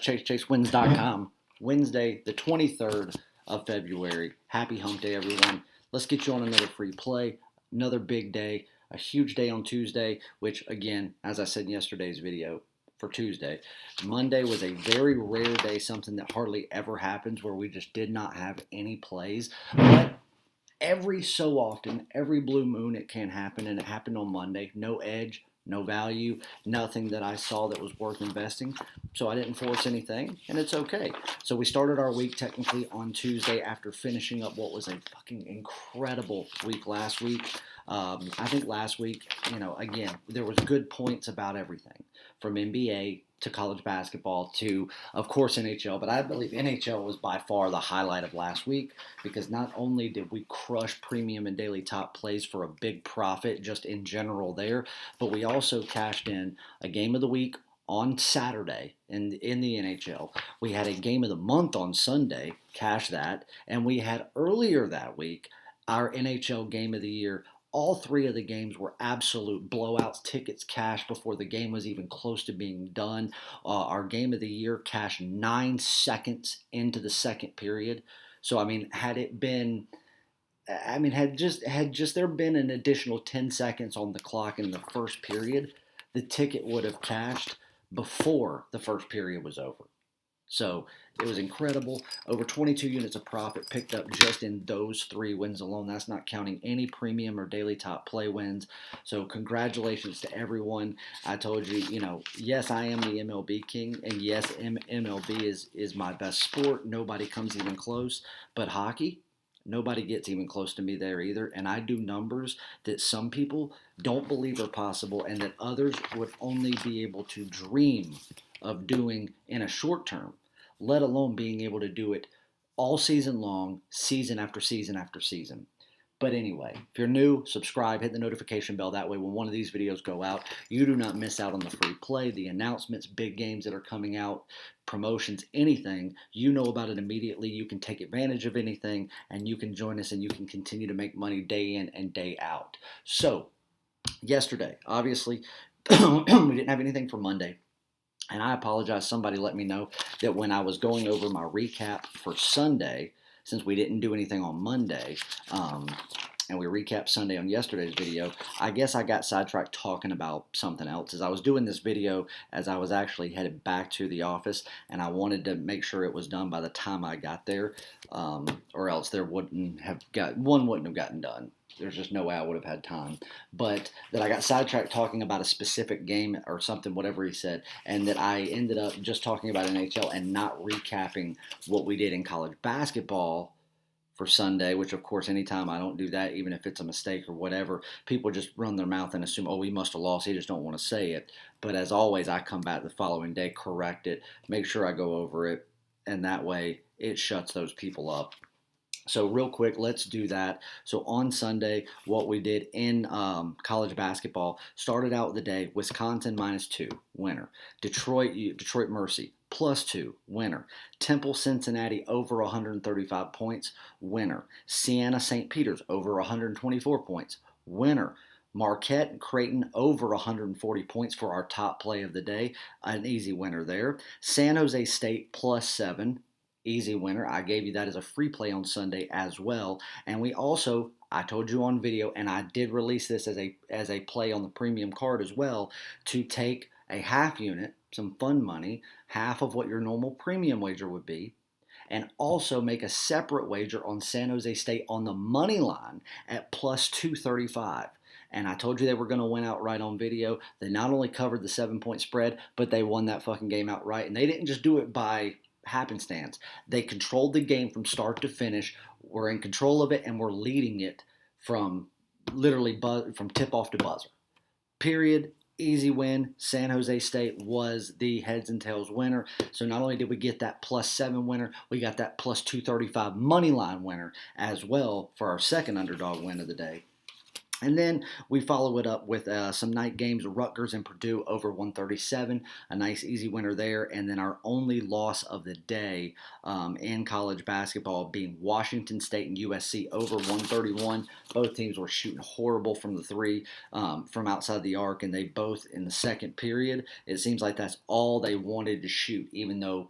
ChaseWins.com. Wednesday, the 23rd of February. Happy hump day, everyone. Let's get you on another free play. Another big day. A huge day on Tuesday, which, again, as I said in yesterday's video, for Tuesday. Monday was a very rare day, something that hardly ever happens where we just did not have any plays. But every so often, every blue moon, it can happen, and it happened on Monday. No edge, no value, nothing that I saw that was worth investing. So I didn't force anything, and it's okay. So we started our week technically on Tuesday after finishing up what was a fucking incredible week last week. I think last week, again, there was good points about everything from NBA to college basketball to, of course, NHL. But I believe NHL was by far the highlight of last week because not only did we crush premium and daily top plays for a big profit just in general there, but we also cashed in a game of the week on Saturday in the NHL. We had a game of the month on Sunday, cash that, and we had earlier that week our NHL game of the year. All three of the games were absolute blowouts, tickets cashed before the game was even close to being done. Our game of the year cashed 9 seconds into the second period. So, had there been an additional 10 seconds on the clock in the first period, the ticket would have cashed before the first period was over. So it was incredible. Over 22 units of profit picked up just in those 3 wins alone. That's not counting any premium or daily top play wins. So congratulations to everyone. I told you, yes, I am the MLB king, and yes, MLB is my best sport. Nobody comes even close. But hockey, nobody gets even close to me there either. And I do numbers that some people don't believe are possible and that others would only be able to dream of doing in a short term, let alone being able to do it all season long, season after season after season. But anyway, if you're new, subscribe, hit the notification bell. That way when one of these videos go out, you do not miss out on the free play, the announcements, big games that are coming out, promotions, anything. You know about it immediately. You can take advantage of anything, and you can join us, and you can continue to make money day in and day out. So, yesterday, obviously, we didn't have anything for Monday. And I apologize. Somebody let me know that when I was going over my recap for Sunday, since we didn't do anything on Monday, and we recapped Sunday on yesterday's video, I guess I got sidetracked talking about something else. As I was doing this video, as I was actually headed back to the office, and I wanted to make sure it was done by the time I got there, or else one wouldn't have gotten done. There's just no way I would have had time. But that I got sidetracked talking about a specific game or something, whatever he said, and that I ended up just talking about NHL and not recapping what we did in college basketball for Sunday, which, of course, anytime I don't do that, even if it's a mistake or whatever, people just run their mouth and assume, oh, we must have lost. They just don't want to say it. But as always, I come back the following day, correct it, make sure I go over it, and that way it shuts those people up. So real quick, let's do that. So on Sunday, what we did in college basketball, started out the day, Wisconsin -2, winner. Detroit Mercy, +2, winner. Temple Cincinnati over 135 points, winner. Siena St. Peter's over 124 points, winner. Marquette and Creighton over 140 points for our top play of the day, an easy winner there. San Jose State +7. Easy winner. I gave you that as a free play on Sunday as well. And we also, I told you on video, and I did release this as a play on the premium card as well, to take a half unit, some fun money, half of what your normal premium wager would be, and also make a separate wager on San Jose State on the money line at +235. And I told you they were going to win outright on video. They not only covered the 7-point spread, but they won that fucking game outright. And they didn't just do it by happenstance. They controlled the game from start to finish. We're in control of it, and we're leading it from literally from tip-off to buzzer. Period. Easy win. San Jose State was the heads and tails winner. So not only did we get that +7 winner, we got that +235 money line winner as well for our second underdog win of the day. And then we follow it up with some night games, Rutgers and Purdue over 137, a nice easy winner there. And then our only loss of the day in college basketball being Washington State and USC over 131. Both teams were shooting horrible from the three from outside the arc, and they both in the second period, it seems like that's all they wanted to shoot, even though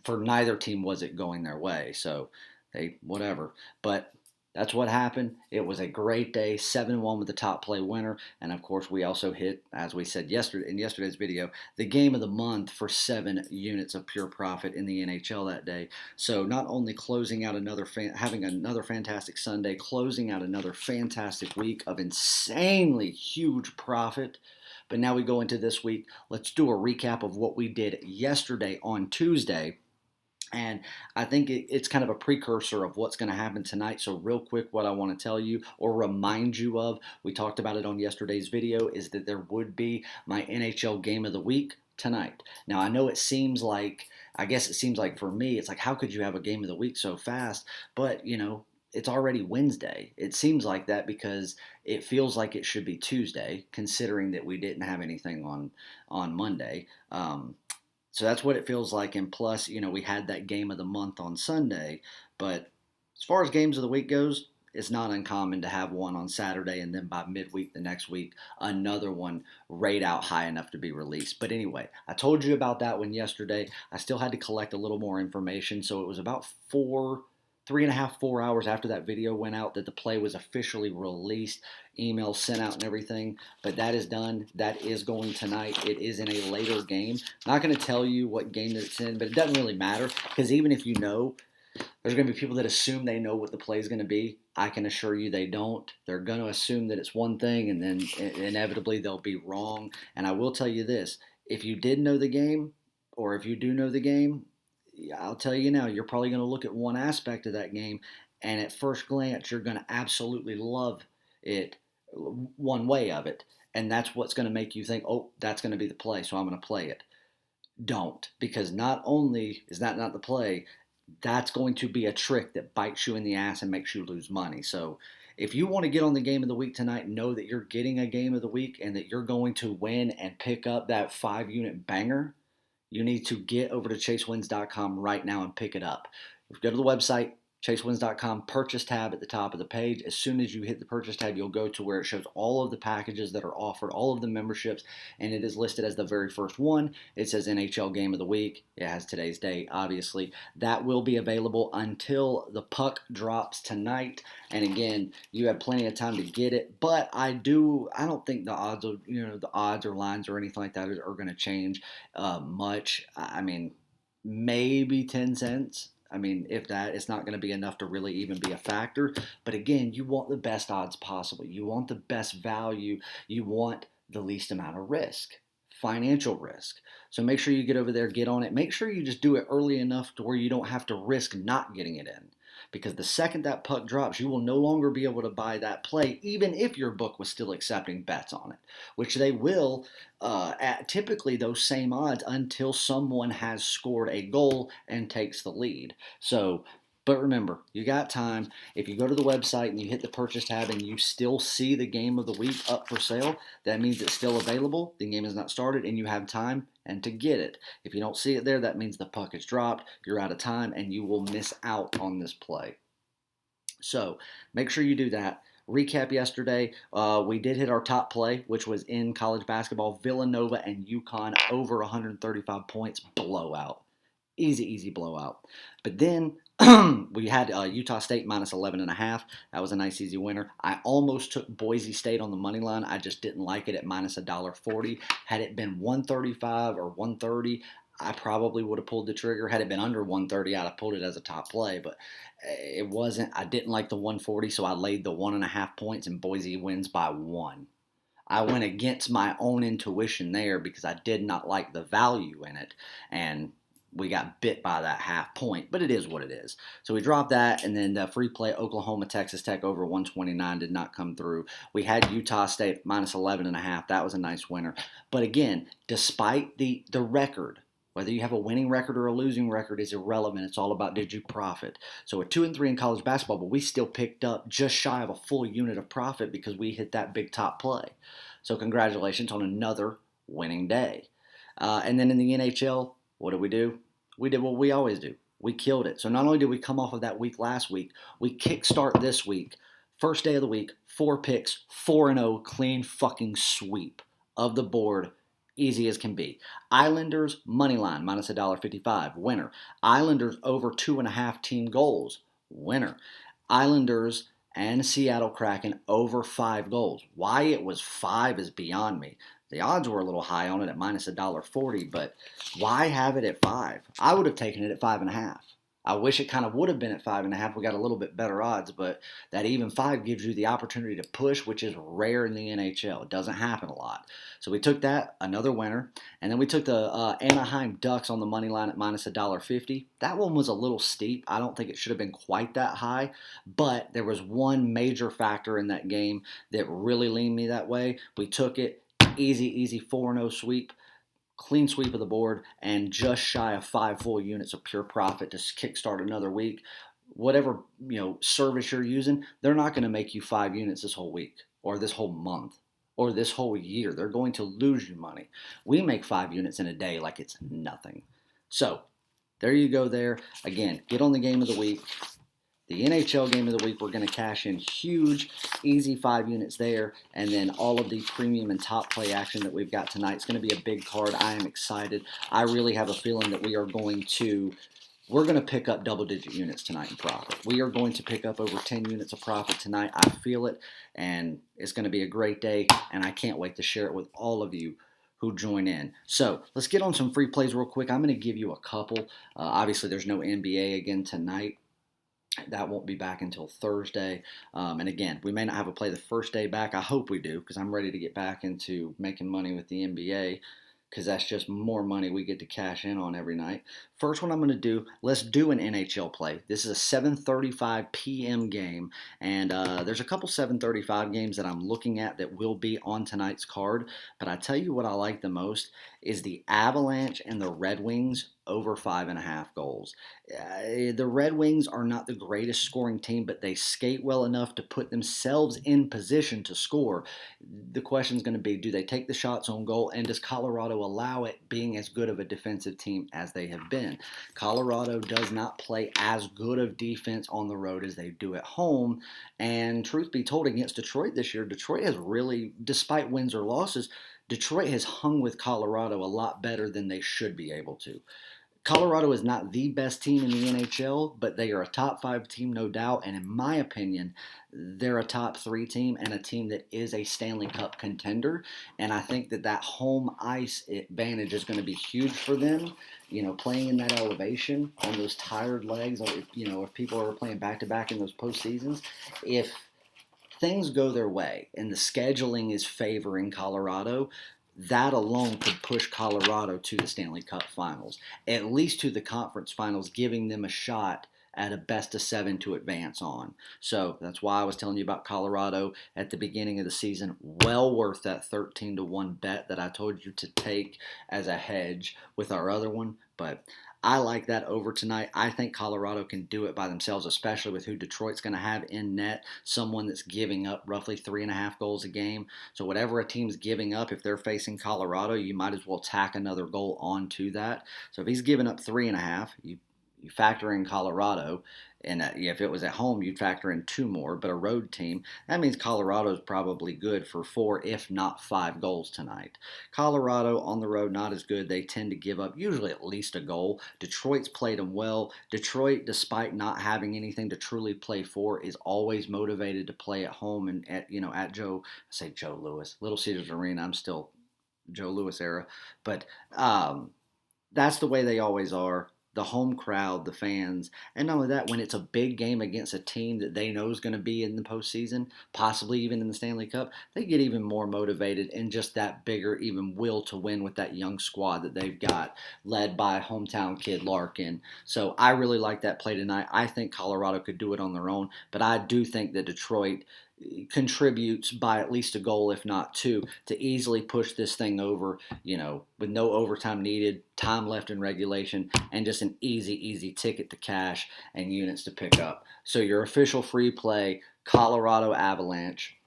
for neither team was it going their way. So they, whatever. But that's what happened. It was a great day, 7-1 with the top play winner. And of course, we also hit, as we said yesterday in yesterday's video, the game of the month for 7 units of pure profit in the NHL that day. So not only closing out having another fantastic Sunday, closing out another fantastic week of insanely huge profit. But now we go into this week. Let's do a recap of what we did yesterday on Tuesday. And I think it's kind of a precursor of what's going to happen tonight. So real quick, what I want to tell you or remind you of, we talked about it on yesterday's video, is that there would be my NHL Game of the Week tonight. Now, I know it seems like, I guess it seems like for me, it's like, how could you have a Game of the Week so fast? But, it's already Wednesday. It seems like that because it feels like it should be Tuesday, considering that we didn't have anything on Monday. So that's what it feels like. And plus, we had that game of the month on Sunday. But as far as games of the week goes, it's not uncommon to have one on Saturday and then by midweek the next week, another one rate out high enough to be released. But anyway, I told you about that one yesterday. I still had to collect a little more information. So it was about 3.5, 4 hours after that video went out that the play was officially released, emails sent out and everything. But that is done. That is going tonight. It is in a later game. Not going to tell you what game that it's in, but it doesn't really matter because even if you know, there's going to be people that assume they know what the play is going to be. I can assure you they don't. They're going to assume that it's one thing, and then inevitably they'll be wrong. And I will tell you this. If you did know the game, or if you do know the game, I'll tell you now, you're probably going to look at one aspect of that game, and at first glance, you're going to absolutely love it, one way of it, and that's what's going to make you think, oh, that's going to be the play, so I'm going to play it. Don't, because not only is that not the play, that's going to be a trick that bites you in the ass and makes you lose money. So if you want to get on the game of the week tonight, know that you're getting a game of the week and that you're going to win and pick up that 5-unit banger. You need to get over to chasewins.com right now and pick it up. Go to the website, chasewins.com, purchase tab at the top of the page. As soon as you hit the purchase tab, you'll go to where it shows all of the packages that are offered, all of the memberships, and it is listed as the very first one. It says NHL Game of the Week. It has today's date, obviously. That will be available until the puck drops tonight. And again, you have plenty of time to get it, but I don't think the odds of, the odds or lines or anything like that are going to change much. I mean, maybe 10 cents. I mean, if that, it's not going to be enough to really even be a factor. But again, you want the best odds possible. You want the best value. You want the least amount of risk, financial risk. So make sure you get over there, get on it. Make sure you just do it early enough to where you don't have to risk not getting it in. Because the second that puck drops, you will no longer be able to buy that play, even if your book was still accepting bets on it, which they will at typically those same odds until someone has scored a goal and takes the lead. So, but remember, you got time. If you go to the website and you hit the purchase tab and you still see the game of the week up for sale, that means it's still available. The game has not started and you have time and to get it. If you don't see it there, that means the puck is dropped, you're out of time, and you will miss out on this play. So make sure you do that. Recap yesterday, we did hit our top play, which was in college basketball, Villanova and UConn over 135 points, blowout. Easy blowout. But then we had Utah State minus 11.5. That was a nice easy winner. I almost took Boise State on the money line. I just didn't like it at minus $1.40. Had it been 135 or 130, I probably would have pulled the trigger. Had it been under 130, I'd have pulled it as a top play, but it wasn't. I didn't like the 140, so I laid the 1.5 points, and Boise wins by 1. I went against my own intuition there because I did not like the value in it, and we got bit by that half point, but it is what it is. So we dropped that, and then the free play Oklahoma, Texas Tech over 129 did not come through. We had Utah State minus 11.5. That was a nice winner. But again, despite the record, Whether you have a winning record or a losing record is irrelevant. It's all about did you profit. So we're 2-3 in college basketball, but we still picked up just shy of a full unit of profit because we hit that big top play. So congratulations on another winning day. And then in the NHL, what did we do? We did what we always do. We killed it. So not only did we come off of that week last week, we kickstart this week. First day of the week, 4 picks, 4-0, clean fucking sweep of the board. Easy as can be. Islanders, money line, minus $1.55, winner. Islanders over 2.5 team goals, winner. Islanders and Seattle Kraken over 5 goals. Why it was 5 is beyond me. The odds were a little high on it at minus $1.40, but why have it at 5? I would have taken it at 5.5. I wish it kind of would have been at 5.5. We got a little bit better odds, but that even 5 gives you the opportunity to push, which is rare in the NHL. It doesn't happen a lot. So we took that, another winner, and then we took the Anaheim Ducks on the money line at minus $1.50. That one was a little steep. I don't think it should have been quite that high, but there was one major factor in that game that really leaned me that way. We took it, easy 4-0 sweep. Clean sweep of the board, and just shy of 5 full units of pure profit to kickstart another week. Whatever service you're using, they're not going to make you 5 units this whole week or this whole month or this whole year. They're going to lose you money. We make 5 units in a day like it's nothing. So there you go there. Again, get on the game of the week. The NHL game of the week, we're going to cash in huge, easy 5 units there. And then all of the premium and top play action that we've got tonight. It's going to be a big card. I am excited. I really have a feeling that we're going to pick up double-digit units tonight in profit. We are going to pick up over 10 units of profit tonight. I feel it, and it's going to be a great day, and I can't wait to share it with all of you who join in. So let's get on some free plays real quick. I'm going to give you a couple. Obviously, there's no NBA again tonight. That won't be back until Thursday. And again, we may not have a play the first day back. I hope we do, because I'm ready to get back into making money with the NBA, because that's just more money we get to cash in on every night. First one I'm going to do, let's do an NHL play. This is a 7:35 p.m. game, and there's a couple 7:35 games that I'm looking at that will be on tonight's card. But I tell you what I like the most is the Avalanche and the Red Wings over 5.5 goals. The Red Wings are not the greatest scoring team, but they skate well enough to put themselves in position to score. The question is going to be, do they take the shots on goal, and does Colorado allow it, being as good of a defensive team as they have been? Colorado does not play as good of defense on the road as they do at home, and truth be told, against Detroit this year, Detroit has really, despite wins or losses, Detroit has hung with Colorado a lot better than they should be able to. Colorado is not the best team in the NHL, but they are a top 5 team, no doubt. And in my opinion, they're a top 3 team and a team that is a Stanley Cup contender. And I think that home ice advantage is going to be huge for them. Playing in that elevation on those tired legs, if people are playing back-to-back in those postseasons, if things go their way and the scheduling is favoring Colorado, that alone could push Colorado to the Stanley Cup Finals, at least to the conference finals, giving them a shot at a best-of-7 to advance on. So that's why I was telling you about Colorado at the beginning of the season. Well worth that 13-1 bet that I told you to take as a hedge with our other one. But I like that over tonight. I think Colorado can do it by themselves, especially with who Detroit's going to have in net, someone that's giving up roughly 3.5 goals a game. So whatever a team's giving up, if they're facing Colorado, you might as well tack another goal onto that. So if he's giving up 3.5, you factor in Colorado, and if it was at home, you'd factor in 2 more, but a road team, that means Colorado's probably good for 4, if not 5 goals tonight. Colorado on the road, not as good. They tend to give up usually at least a goal. Detroit's played them well. Detroit, despite not having anything to truly play for, is always motivated to play at home and at Joe Louis, Little Caesars Arena. I'm still Joe Louis era, but that's the way they always are. The home crowd, the fans, and not only that, when it's a big game against a team that they know is going to be in the postseason, possibly even in the Stanley Cup, they get even more motivated and just that bigger even will to win with that young squad that they've got, led by hometown kid Larkin. So I really like that play tonight. I think Colorado could do it on their own, but I do think that Detroit contributes by at least a goal, if not two, to easily push this thing over, with no overtime needed, time left in regulation, and just an easy ticket to cash and units to pick up. So your official free play, Colorado Avalanche,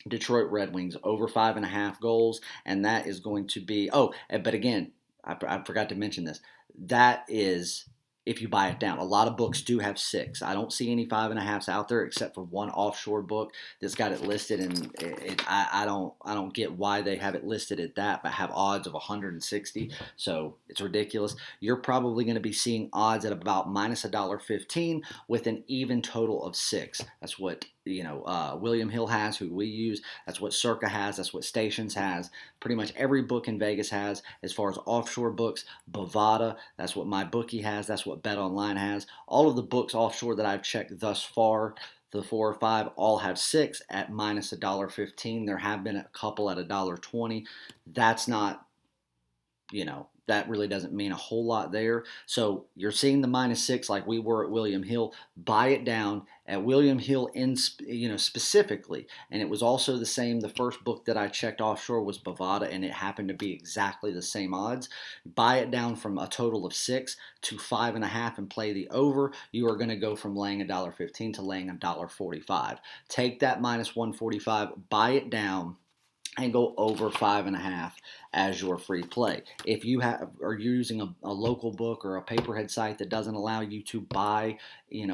Detroit Red Wings over 5.5 goals, and that is going to be. Oh, but again, I forgot to mention this. That is if you buy it down. A lot of books do have 6. I don't see any 5.5s out there except for one offshore book that's got it listed, and I don't get why they have it listed at that, but have odds of 160. So it's ridiculous. You're probably going to be seeing odds at about minus $1.15 with an even total of 6. That's what William Hill has, who we use. That's what Circa has. That's what Stations has. Pretty much every book in Vegas has. As far as offshore books, Bovada, that's what my bookie has. That's what Bet Online has. All of the books offshore that I've checked thus far, the 4 or 5, all have 6 at minus $1.15. There have been a couple at $1.20. That's not, that really doesn't mean a whole lot there. So you're seeing the minus 6 like we were at William Hill. Buy it down at William Hill specifically. And it was also the same. The first book that I checked offshore was Bovada, and it happened to be exactly the same odds. Buy it down from a total of 6 to 5.5 and play the over. You are going to go from laying $1.15 to laying $1.45. Take that minus 145, buy it down, and go over 5.5 as your free play. If you are using a local book or a paperhead site that doesn't allow you to buy,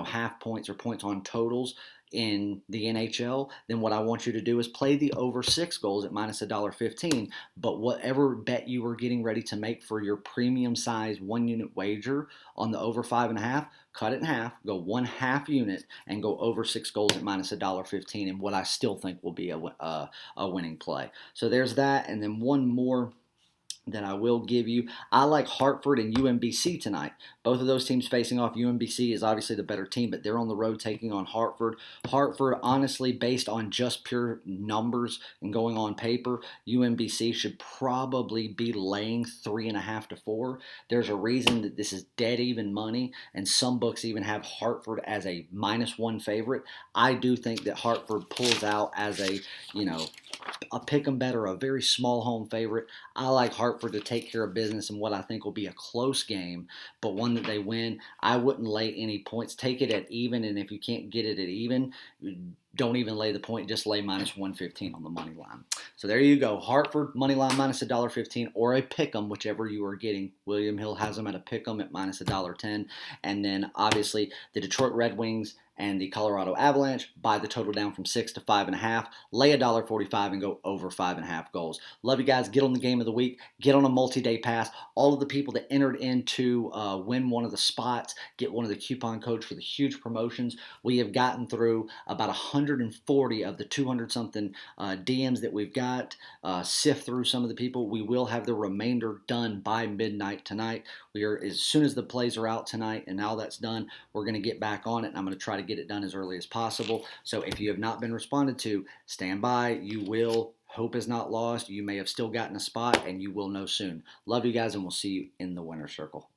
half points or points on totals in the NHL, then what I want you to do is play the over 6 goals at minus $1.15. But whatever bet you were getting ready to make for your premium size 1-unit wager on the over 5.5, cut it in half, go 1/2 unit, and go over 6 goals at minus $1.15, and what I still think will be a winning play. So there's that, and then one more that I will give you. I like Hartford and UMBC tonight. Both of those teams facing off. UMBC is obviously the better team, but they're on the road taking on Hartford. Hartford, honestly, based on just pure numbers and going on paper, UMBC should probably be laying 3.5 to 4. There's a reason that this is dead even money, and some books even have Hartford as a -1 favorite. I do think that Hartford pulls out as a pick 'em bet or a very small home favorite. I like Hartford to take care of business in what I think will be a close game, but one that they win. I wouldn't lay any points. Take it at even, and if you can't get it at even, don't even lay the point. Just lay minus 115 on the money line. So there you go. Hartford, money line minus $1.15, or a pick 'em, whichever you are getting. William Hill has them at a pick 'em at minus $1.10. And then obviously the Detroit Red Wings and the Colorado Avalanche, buy the total down from 6 to 5.5, lay $1.45 and go over 5.5 goals. Love you guys. Get on the game of the week. Get on a multi-day pass. All of the people that entered into win one of the spots, get one of the coupon codes for the huge promotions. We have gotten through about 140 of the 200-something DMs that we've got. Sift through some of the people. We will have the remainder done by midnight tonight. As soon as the plays are out tonight and all that's done, we're going to get back on it, and I'm going to try to get it done as early as possible. So if you have not been responded to, stand by. You will. Hope is not lost. You may have still gotten a spot, and you will know soon. Love you guys, and we'll see you in the winner's circle.